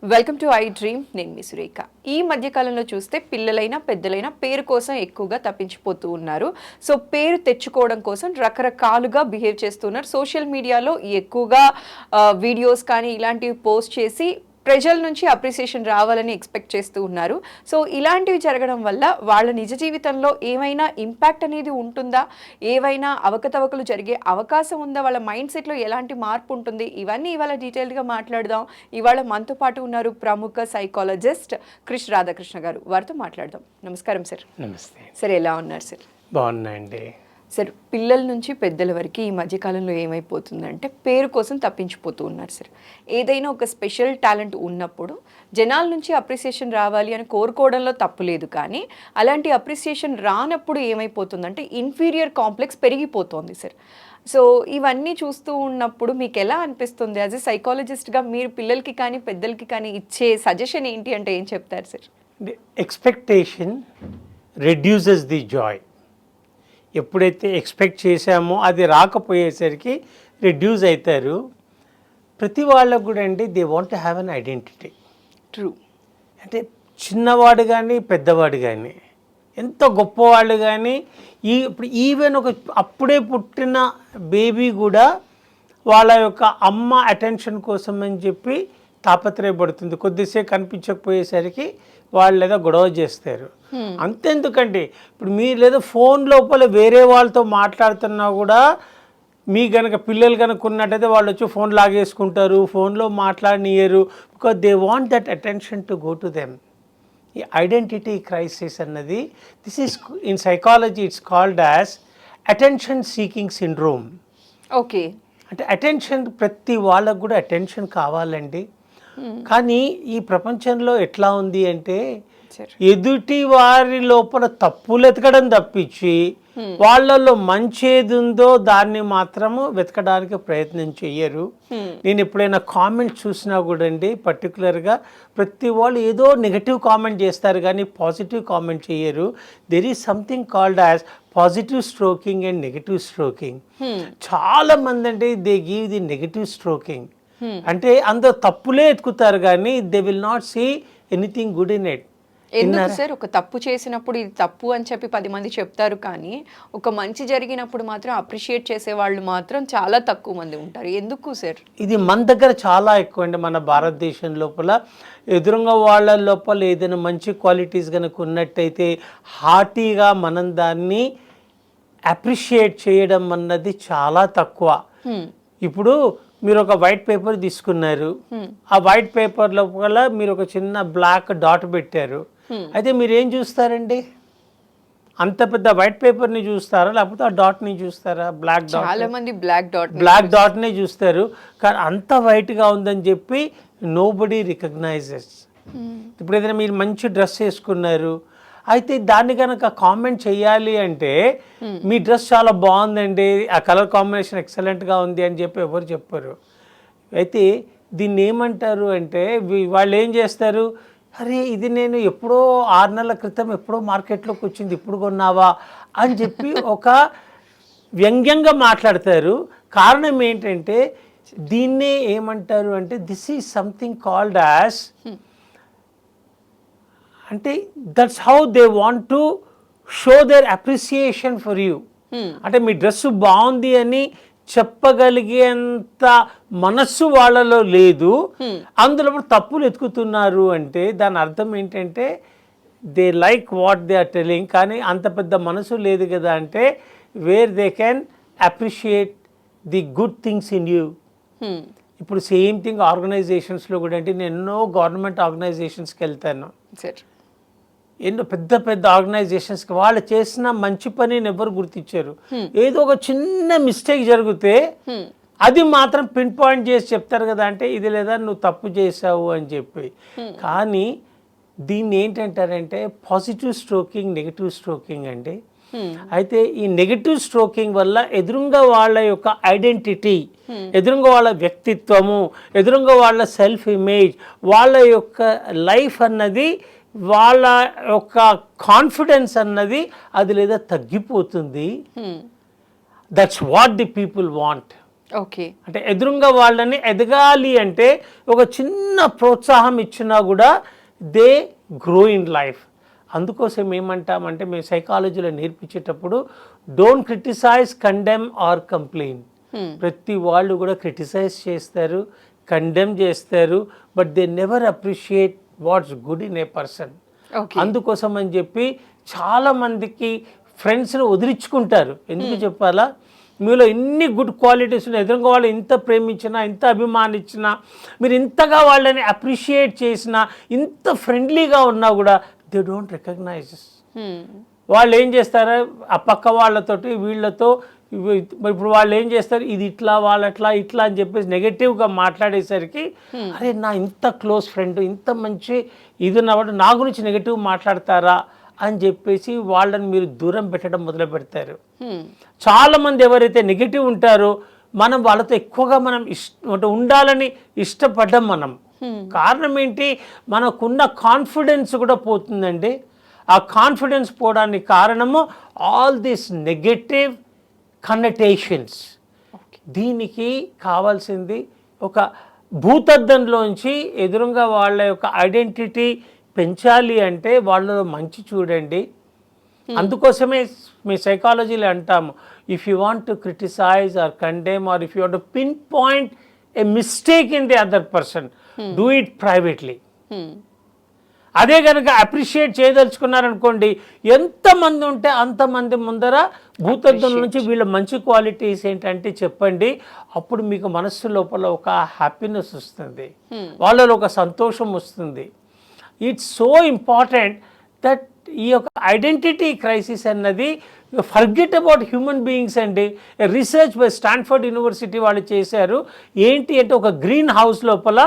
Welcome to I dream. నేను మీ సురేఖ. ఈ మధ్యకాలంలో చూస్తే పిల్లలైనా పెద్దలైనా పేరు కోసం ఎక్కువగా తప్పించిపోతూ ఉన్నారు. సో పేరు తెచ్చుకోవడం కోసం రకరకాలుగా బిహేవ్ చేస్తున్నారు. సోషల్ మీడియాలో ఎక్కువగా వీడియోస్ కానీ ఇలాంటివి పోస్ట్ చేసి ప్రజల నుంచి అప్రిసియేషన్ రావాలని ఎక్స్పెక్ట్ చేస్తూ ఉన్నారు. సో ఇలాంటివి జరగడం వల్ల వాళ్ళ నిజ జీవితంలో ఏమైనా ఇంపాక్ట్ అనేది ఉంటుందా, ఏవైనా అవకతవకలు జరిగే అవకాశం ఉందా, వాళ్ళ మైండ్ సెట్లో ఎలాంటి మార్పు ఉంటుంది, ఇవన్నీ ఇవాళ డీటెయిల్గా మాట్లాడదాం. ఇవాళ మనతో పాటు ఉన్నారు ప్రముఖ సైకాలజిస్ట్ క్రిష్ రాధాకృష్ణ గారు. వారితో మాట్లాడదాం. నమస్కారం సార్. నమస్తే సార్, ఎలా ఉన్నారు సార్? బాగున్నాయండి సార్, పిల్లల నుంచి పెద్దల వరకు ఈ మధ్యకాలంలో ఏమైపోతుందంటే పేరు కోసం తప్పించిపోతూ ఉన్నారు సార్. ఏదైనా ఒక స్పెషల్ టాలెంట్ ఉన్నప్పుడు జనాల నుంచి అప్రిసియేషన్ రావాలి అని కోరుకోవడంలో తప్పు లేదు, కానీ అలాంటి అప్రిసియేషన్ రానప్పుడు ఏమైపోతుందంటే ఇన్ఫీరియర్ కాంప్లెక్స్ పెరిగిపోతుంది సార్. సో ఇవన్నీ చూస్తూ ఉన్నప్పుడు మీకు ఎలా అనిపిస్తుంది? యాజ్ ఎ సైకాలజిస్ట్గా మీరు పిల్లలకి కానీ పెద్దలకి కానీ ఇచ్చే సజెషన్ ఏంటి అంటే ఏం చెప్తారు sir? Expectation reduces the Joy. ఎప్పుడైతే ఎక్స్పెక్ట్ చేశామో అది రాకపోయేసరికి రెడ్యూస్ అవుతారు. ప్రతి వాళ్ళకు కూడా అండి they want to have an identity. True. అంటే చిన్నవాడు కానీ పెద్దవాడు కానీ ఎంత గొప్పవాళ్ళు కానీ ఇప్పుడు ఈవెన్ ఒక అప్పుడే పుట్టిన బేబీ కూడా వాళ్ళ యొక్క అమ్మ అటెన్షన్ కోసం అని చెప్పి తాపత్రయపడుతుంది. కొద్దిసేపు కనిపించకపోయేసరికి వాళ్ళు ఏదో గొడవ చేస్తారు. అంతెందుకండి, ఇప్పుడు మీరు లేదా ఫోన్ లోపల వేరే వాళ్ళతో మాట్లాడుతున్నా కూడా మీ కనుక పిల్లలు కనుక ఉన్నట్టయితే వాళ్ళు వచ్చి ఫోన్ లాగేసుకుంటారు, ఫోన్లో మాట్లాడనియరు. Because they want that attention to go to them. ఈ ఐడెంటిటీ క్రైసిస్ అన్నది this is in psychology it's called as attention seeking syndrome. Okay. అంటే అటెన్షన్, ప్రతి వాళ్ళకు కూడా అటెన్షన్ కావాలండి. కానీ ఈ ప్రపంచంలో ఎట్లా ఉంది అంటే ఎదుటి వారి లోపల తప్పులు ఎతకడం తప్పించి వాళ్ళల్లో మంచి ఏది ఉందో దాన్ని మాత్రము వెతకడానికి ప్రయత్నం చెయ్యరు. నేను ఎప్పుడైనా కామెంట్ చూసినా కూడా అండి, పర్టికులర్గా ప్రతి వాళ్ళు ఏదో నెగటివ్ కామెంట్ చేస్తారు కానీ పాజిటివ్ కామెంట్ చెయ్యరు. There is something called as positive stroking and negative stroking. చాలా మంది అంటే they give the negative stroking. అంటే అందరూ తప్పులే ఎత్తుకుతారు కానీ they will not see anything good in it. ఎందుకు సార్? ఒక తప్పు చేసినప్పుడు ఇది తప్పు అని చెప్పి 10 మంది చెప్తారు, కానీ ఒక మంచి జరిగినప్పుడు మాత్రం అప్రిషియేట్ చేసే వాళ్ళు మాత్రం చాలా తక్కువ మంది ఉంటారు. ఎందుకు సార్? ఇది మన దగ్గర చాలా ఎక్కువ అండి. మన భారతదేశం లోపల ఎదురుగా వాళ్ళ లోపల ఏదైనా మంచి క్వాలిటీస్ కనుక ఉన్నట్టయితే హార్టీగా మనం దాన్ని అప్రిషియేట్ చేయడం అన్నది చాలా తక్కువ. ఇప్పుడు మీరు ఒక వైట్ పేపర్ తీసుకున్నారు, ఆ వైట్ పేపర్ లోపల మీరు ఒక చిన్న బ్లాక్ డాట్ పెట్టారు. అయితే మీరు ఏం చూస్తారండి? అంత పెద్ద వైట్ పేపర్ని చూస్తారా లేకపోతే ఆ డాట్ని చూస్తారా? Black dot. చాలా మంది బ్లాక్ డాట్నే చూస్తారు. కానీ అంత వైట్గా ఉందని చెప్పి నోబడీ రికగ్నైజెస్. ఇప్పుడు ఏదైనా మీరు మంచి డ్రెస్ వేసుకున్నారు, అయితే దాన్ని కనుక కామెంట్ చేయాలి అంటే మీ డ్రెస్ చాలా బాగుందండి, ఆ కలర్ కాంబినేషన్ ఎక్సలెంట్గా ఉంది అని చెప్పి ఎవరు చెప్పరు. అయితే దీన్ని ఏమంటారు అంటే వాళ్ళు ఏం చేస్తారు, అరే ఇది నేను ఎప్పుడో 6 నెలల క్రితం ఎప్పుడో మార్కెట్లోకి వచ్చింది, ఇప్పుడు కొన్నావా అని చెప్పి ఒక వ్యంగ్యంగా మాట్లాడతారు. కారణం ఏంటంటే దీన్నే ఏమంటారు అంటే this is something called as, అంటే that's how they want to show their appreciation for you. అంటే మీ డ్రెస్సు బాగుంది అని చెప్పగలిగేంత మనస్సు వాళ్ళలో లేదు. అందులో తప్పులు ఎత్తుకుతున్నారు అంటే దాని అర్థం ఏంటంటే they like what they are telling, కానీ అంత పెద్ద మనసు లేదు కదా. అంటే where they can appreciate the good things in you. ఇప్పుడు సేమ్ థింగ్ ఆర్గనైజేషన్స్లో కూడా అంటే నేను ఎన్నో గవర్నమెంట్ ఆర్గనైజేషన్స్కి వెళ్తాను. ఎన్నో పెద్ద పెద్ద ఆర్గనైజేషన్స్కి వాళ్ళు చేసిన మంచి పనిని ఎవరు గుర్తించారు. ఏదో ఒక చిన్న మిస్టేక్ జరిగితే అది మాత్రం పిన్ పాయింట్ చేసి చెప్తారు కదా, అంటే ఇది లేదా నువ్వు తప్పు చేసావు అని చెప్పి. కానీ దీన్ని ఏంటంటారంటే పాజిటివ్ స్ట్రోకింగ్, నెగిటివ్ స్ట్రోకింగ్ అండి. అయితే ఈ నెగిటివ్ స్ట్రోకింగ్ వల్ల ఎదురుగా వాళ్ళ యొక్క ఐడెంటిటీ, ఎదురుగా వాళ్ళ వ్యక్తిత్వము, ఎదురుగా వాళ్ళ సెల్ఫ్ ఇమేజ్, వాళ్ళ యొక్క లైఫ్ అన్నది, వాళ్ళ యొక్క కాన్ఫిడెన్స్ అన్నది అది లేదా తగ్గిపోతుంది. That's what the people want. Okay. అంటే ఎదురుగా వాళ్ళని ఎదగాలి అంటే ఒక చిన్న ప్రోత్సాహం ఇచ్చినా కూడా దే గ్రో ఇన్ లైఫ్. అందుకోసం ఏమంటామంటే మేము సైకాలజీలో నేర్పించేటప్పుడు don't criticise, condemn or complain. ప్రతి వాళ్ళు కూడా క్రిటిసైజ్ చేస్తారు, కండెమ్ చేస్తారు, but they never appreciate what's good in a person. అందుకోసం అని చెప్పి చాలామందికి ఫ్రెండ్స్ని వదిలించుకుంటారు. ఎందుకు చెప్పాలా? మీలో ఎన్ని గుడ్ క్వాలిటీస్ ఉన్నాయి, ఎదురుగా వాళ్ళు ఇంత ప్రేమించినా, ఇంత అభిమానించినా, మీరు ఇంతగా వాళ్ళని అప్రిషియేట్ చేసినా, ఇంత ఫ్రెండ్లీగా ఉన్నా కూడా దే డోంట్ రికగ్నైజ్. వాళ్ళు ఏం చేస్తారు, ఆ పక్క వాళ్ళతోటి వీళ్ళతో ఇప్పుడు వాళ్ళు ఏం చేస్తారు, ఇది ఇట్లా వాళ్ళట్లా ఇట్లా అని చెప్పేసి నెగటివ్గా మాట్లాడేసరికి అరే నా ఇంత క్లోజ్ ఫ్రెండ్, ఇంత మంచి ఇది ఉన్నవాడు నా గురించి నెగటివ్ మాట్లాడతారా అని చెప్పేసి వాళ్ళని మీరు దూరం పెట్టడం మొదలు పెడతారు. చాలామంది ఎవరైతే నెగిటివ్ ఉంటారో మనం వాళ్ళతో ఎక్కువగా మనం ఉండాలని ఇష్టపడ్డం. మనం కారణం ఏంటి, మనకున్న కాన్ఫిడెన్స్ కూడా పోతుందండి. ఆ కాన్ఫిడెన్స్ పోవడానికి కారణము ఆల్ దిస్ నెగటివ్ కన్నటేషన్స్. దీనికి కావాల్సింది ఒక భూతద్దంలోంచి ఎదురుగా వాళ్ళ యొక్క ఐడెంటిటీ పెంచాలి అంటే వాళ్ళలో మంచి చూడండి. అందుకోసమే మీ సైకాలజీలో అంటాము, if you want to criticise or condemn or if you want to pinpoint a mistake in the other person, do it privately. అదే కనుక అప్రిషియేట్ చేయదలుచుకున్నారనుకోండి, ఎంతమంది ఉంటే అంతమంది ముందర భూతద్దం నుంచి వీళ్ళ మంచి క్వాలిటీస్ ఏంటంటే చెప్పండి. అప్పుడు మీకు మనస్సు లోపల ఒక హ్యాపీనెస్ వస్తుంది, వాళ్ళలో ఒక సంతోషం వస్తుంది. ఇట్స్ సో ఇంపార్టెంట్ దట్ ఈ యొక్క ఐడెంటిటీ క్రైసిస్ అన్నది ఫర్గెట్ అబౌట్ హ్యూమన్ బీయింగ్స్ అండి. రీసెర్చ్ బై స్టాన్ఫర్డ్ యూనివర్సిటీ వాళ్ళు చేశారు. ఏంటి అంటే ఒక గ్రీన్ హౌస్ లోపల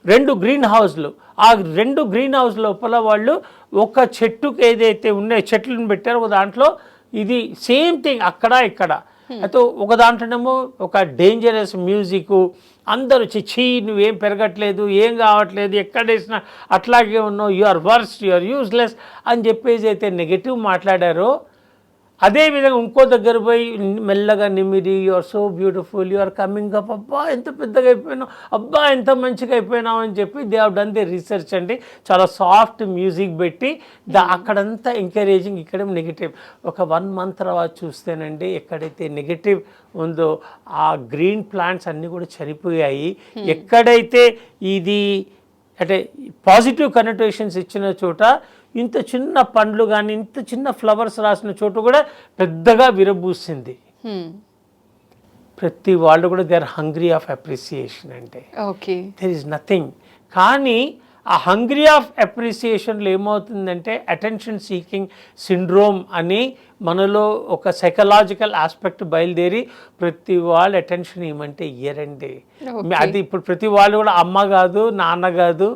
2 గ్రీన్ హౌస్లు, ఆ 2 గ్రీన్ హౌస్ లోపల వాళ్ళు ఒక చెట్టుకు ఏదైతే ఉన్నాయో చెట్లను పెట్టారు, ఒక దాంట్లో ఇది సేమ్ థింగ్ అక్కడ ఇక్కడ. అయితే ఒక దాంట్లోనేమో ఒక డేంజరస్ మ్యూజిక్, అందరూ చిచ్చి నువ్వేం పెరగట్లేదు, ఏం కావట్లేదు, ఎక్కడేసినా అట్లాగే ఉన్నావు, you are worst, you are useless అని చెప్పేసి అయితే నెగటివ్ మాట్లాడారో, అదేవిధంగా ఇంకో దగ్గర పోయి మెల్లగా నిమిరి you are so beautiful, you are coming up, అబ్బా ఎంత పెద్దగా అయిపోయినావు, అబ్బా ఎంత మంచిగా అయిపోయినావు అని చెప్పి they have done the research అండి. చాలా సాఫ్ట్ మ్యూజిక్ పెట్టి అక్కడంతా ఎంకరేజింగ్, ఇక్కడ నెగిటివ్. ఒక 1 మంత్ తర్వాత చూస్తేనండి ఎక్కడైతే నెగిటివ్ ఉందో ఆ గ్రీన్ ప్లాంట్స్ అన్నీ కూడా చనిపోయాయి. ఎక్కడైతే ఇది అంటే పాజిటివ్ కనోటేషన్స్ ఇచ్చిన చోట ఇంత చిన్న పండ్లు కానీ ఇంత చిన్న ఫ్లవర్స్ రాసిన చోటు కూడా పెద్దగా విరబూసింది. ప్రతి వాళ్ళు కూడా they are hungry of appreciation. అంటే దెర్ ఈజ్ నథింగ్. కానీ ఆ హంగ్రీ ఆఫ్ అప్రిసియేషన్లో ఏమవుతుందంటే అటెన్షన్ సీకింగ్ సిండ్రోమ్ అని మనలో ఒక సైకలాజికల్ ఆస్పెక్ట్ బయలుదేరి ప్రతి వాళ్ళు అటెన్షన్ ఇవ్వమంటే ఇయ్యరండి. అది ఇప్పుడు ప్రతి వాళ్ళు కూడా అమ్మ కాదు నాన్న కాదు,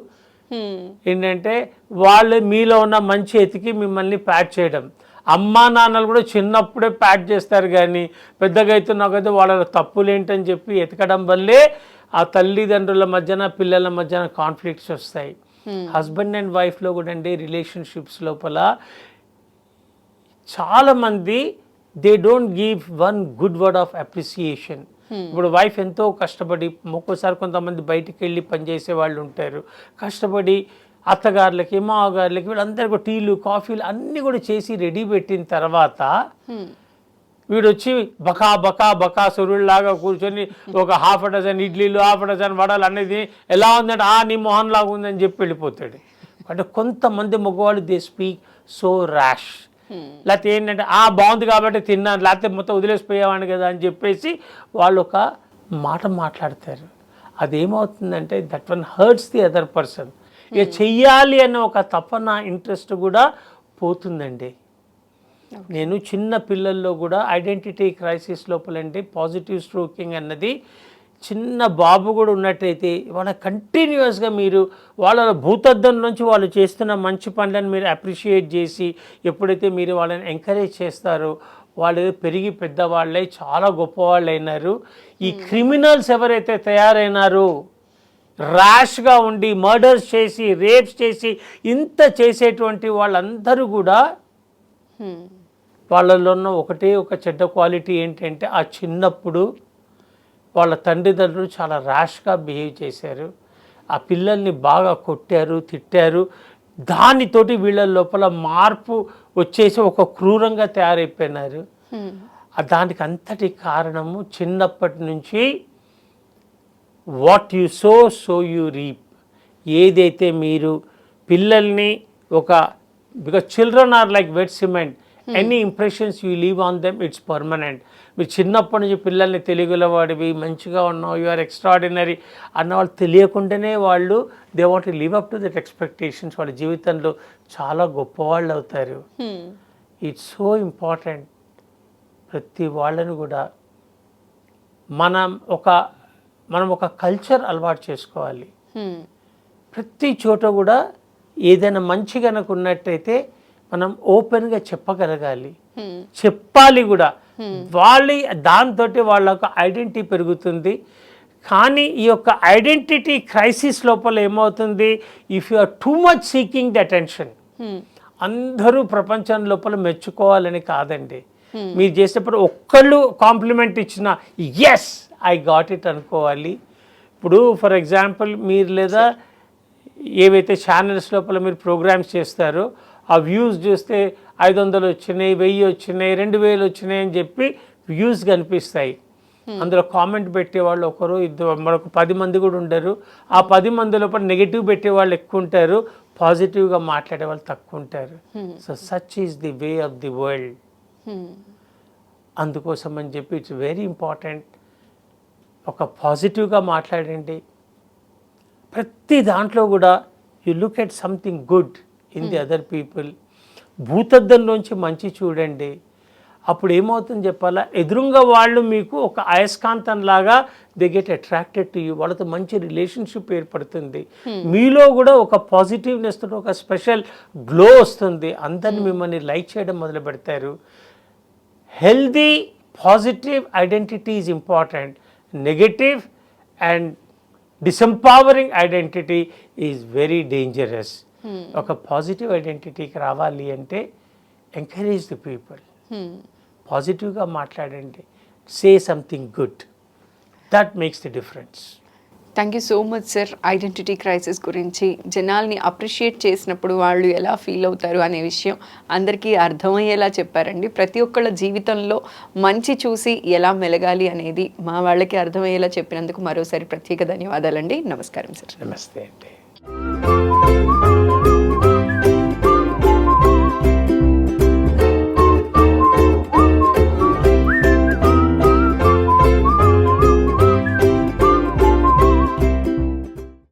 ఏంటంటే వాళ్ళు మీలో ఉన్న మంచి ఎతికి మిమ్మల్ని ప్యాట్ చేయడం. అమ్మా నాన్నలు కూడా చిన్నప్పుడే ప్యాట్ చేస్తారు, కానీ పెద్దగా అవుతున్నాకైతే వాళ్ళ తప్పులు ఏంటని చెప్పి ఎతకడం వల్లే ఆ తల్లిదండ్రుల మధ్యన పిల్లల మధ్యన కాన్ఫ్లిక్ట్స్ వస్తాయి. హస్బెండ్ అండ్ వైఫ్లో కూడా అండి రిలేషన్షిప్స్ లోపల చాలామంది they don't give one good word of appreciation. ఇప్పుడు వైఫ్ ఎంతో కష్టపడి, ఒక్కోసారి కొంతమంది బయటికి వెళ్ళి పనిచేసే వాళ్ళు ఉంటారు, కష్టపడి అత్తగారులకి మామగారులకి వీళ్ళందరికీ టీలు కాఫీలు అన్నీ కూడా చేసి రెడీ పెట్టిన తర్వాత వీడు వచ్చి బకా బకా బకా సురుళ్ళలాగా కూర్చొని ఒక ½ డజన్ ఇడ్లీలు, ½ డజన్ వడలు అనేది ఎలా ఉందంటే నీ మొహన్ లాగా ఉందని చెప్పి వెళ్ళిపోతాడు. అంటే కొంతమంది మగవాళ్ళు దే స్పీక్ సో ర్యాష్. లేకపోతే ఏంటంటే బాగుంది కాబట్టి తిన్నాను, లేకపోతే మొత్తం వదిలేసిపోయేవాడిని కదా అని చెప్పేసి వాళ్ళు ఒక మాట మాట్లాడతారు. అదేమవుతుందంటే that one hurts the other person. ఇక చెయ్యాలి అన్న ఒక తపన ఇంట్రెస్ట్ కూడా పోతుందండి. నేను చిన్న పిల్లల్లో కూడా ఐడెంటిటీ క్రైసిస్ లోపలంటే పాజిటివ్ స్ట్రోకింగ్ అన్నది చిన్న బాబు కూడా ఉన్నట్టయితే వాళ్ళ కంటిన్యూస్గా మీరు వాళ్ళ భూతద్దం నుంచి వాళ్ళు చేస్తున్న మంచి పనులను మీరు అప్రిషియేట్ చేసి ఎప్పుడైతే మీరు వాళ్ళని ఎంకరేజ్ చేస్తారో వాళ్ళు పెరిగి పెద్దవాళ్ళై చాలా గొప్పవాళ్ళు అయినారు. ఈ క్రిమినల్స్ ఎవరైతే తయారైనారో, ర్యాష్గా ఉండి మర్డర్స్ చేసి రేప్స్ చేసి ఇంత చేసేటువంటి వాళ్ళందరూ కూడా వాళ్ళలో ఉన్న ఒకటే ఒక చెడ్డ క్వాలిటీ ఏంటంటే ఆ చిన్నప్పుడు వాళ్ళ తండ్రిదండ్రులు చాలా ర్యాష్గా బిహేవ్ చేశారు. ఆ పిల్లల్ని బాగా కొట్టారు, తిట్టారు. దానితోటి వీళ్ళ లోపల మార్పు వచ్చేసి ఒక క్రూరంగా తయారైపోయినారు. దానికి అంతటి కారణము చిన్నప్పటి నుంచి what you sow you reap. ఏదైతే మీరు పిల్లల్ని because children are like wet cement, any impressions you leave on them it's permanent. మీరు చిన్నప్పటి నుంచి పిల్లల్ని తెలుగులో వాడివి, మంచిగా ఉన్నావు, యు ఆర్ ఎక్స్ట్రాడినరీ అన్న వాళ్ళు తెలియకుండానే వాళ్ళు they want live up to that expectations. వాళ్ళ జీవితంలో చాలా గొప్పవాళ్ళు అవుతారు. It's so important. ప్రతి వాళ్ళని కూడా మనం ఒక కల్చర్ అలవాటు చేసుకోవాలి. ప్రతి చోట కూడా ఏదైనా మంచి కనుక ఉన్నట్టయితే మనం ఓపెన్గా చెప్పగలగాలి, చెప్పాలి కూడా. దాంతో వాళ్ళ యొక్క ఐడెంటిటీ పెరుగుతుంది. కానీ ఈ యొక్క ఐడెంటిటీ క్రైసిస్ లోపల ఏమవుతుంది, if you are too much seeking the attention, అందరూ ప్రపంచం లోపల మెచ్చుకోవాలని కాదండి. మీరు చేసేటప్పుడు ఒక్కళ్ళు కాంప్లిమెంట్ ఇచ్చినా ఎస్ ఐ గాట్ ఇట్ అనుకోవాలి. ఇప్పుడు ఫర్ ఎగ్జాంపుల్ మీరు లేదా ఏవైతే ఛానల్స్ లోపల మీరు ప్రోగ్రామ్స్ చేస్తారో ఆ వ్యూస్ చూస్తే 500 వచ్చినాయి, 1000 వచ్చినాయి, 2000 వచ్చినాయి అని చెప్పి వ్యూస్ కనిపిస్తాయి. అందులో కామెంట్ పెట్టేవాళ్ళు ఒకరు ఇద్దరు, మరొక 10 మంది కూడా ఉండరు. ఆ 10 మంది లోపల నెగిటివ్ పెట్టేవాళ్ళు ఎక్కువ ఉంటారు, పాజిటివ్గా మాట్లాడే వాళ్ళు తక్కువ ఉంటారు. So such is the way of the world. అందుకోసం అని చెప్పి ఇట్స్ వెరీ ఇంపార్టెంట్. ఒక పాజిటివ్గా మాట్లాడండి. ప్రతి దాంట్లో కూడా you look at something good in the other people. భూతద్దంలోంచి మంచి చూడండి. అప్పుడు ఏమవుతుంది చెప్పాలా, ఎదురుగా వాళ్ళు మీకు ఒక అయస్కాంతం లాగా they get attracted to you. వాళ్ళతో మంచి రిలేషన్షిప్ ఏర్పడుతుంది. మీలో కూడా ఒక పాజిటివ్నెస్ తోటి ఒక స్పెషల్ గ్లో వస్తుంది. అందరిని మిమ్మల్ని లైక్ చేయడం మొదలు పెడతారు. Healthy positive identity is important. Negative and disempowering identity is very dangerous. ఒక పాజిటివ్ ఐడెంటిటీకి రావాలి అంటే ఎంకరేజ్ ది పీపుల్. పాజిటివ్గా మాట్లాడండి, say something good. That makes the difference. Thank you so much sir. Identity crisis గురించి, జనాల్ని అప్రిషియేట్ చేసినప్పుడు వాళ్ళు ఎలా ఫీల్ అవుతారు అనే విషయం అందరికీ అర్థమయ్యేలా చెప్పారండి. ప్రతి ఒక్కళ్ళ జీవితంలో మంచి చూసి ఎలా మెలగాలి అనేది మా వాళ్ళకి అర్థమయ్యేలా చెప్పినందుకు మరోసారి ప్రత్యేక ధన్యవాదాలండి. నమస్కారం సార్. నమస్తే అండి.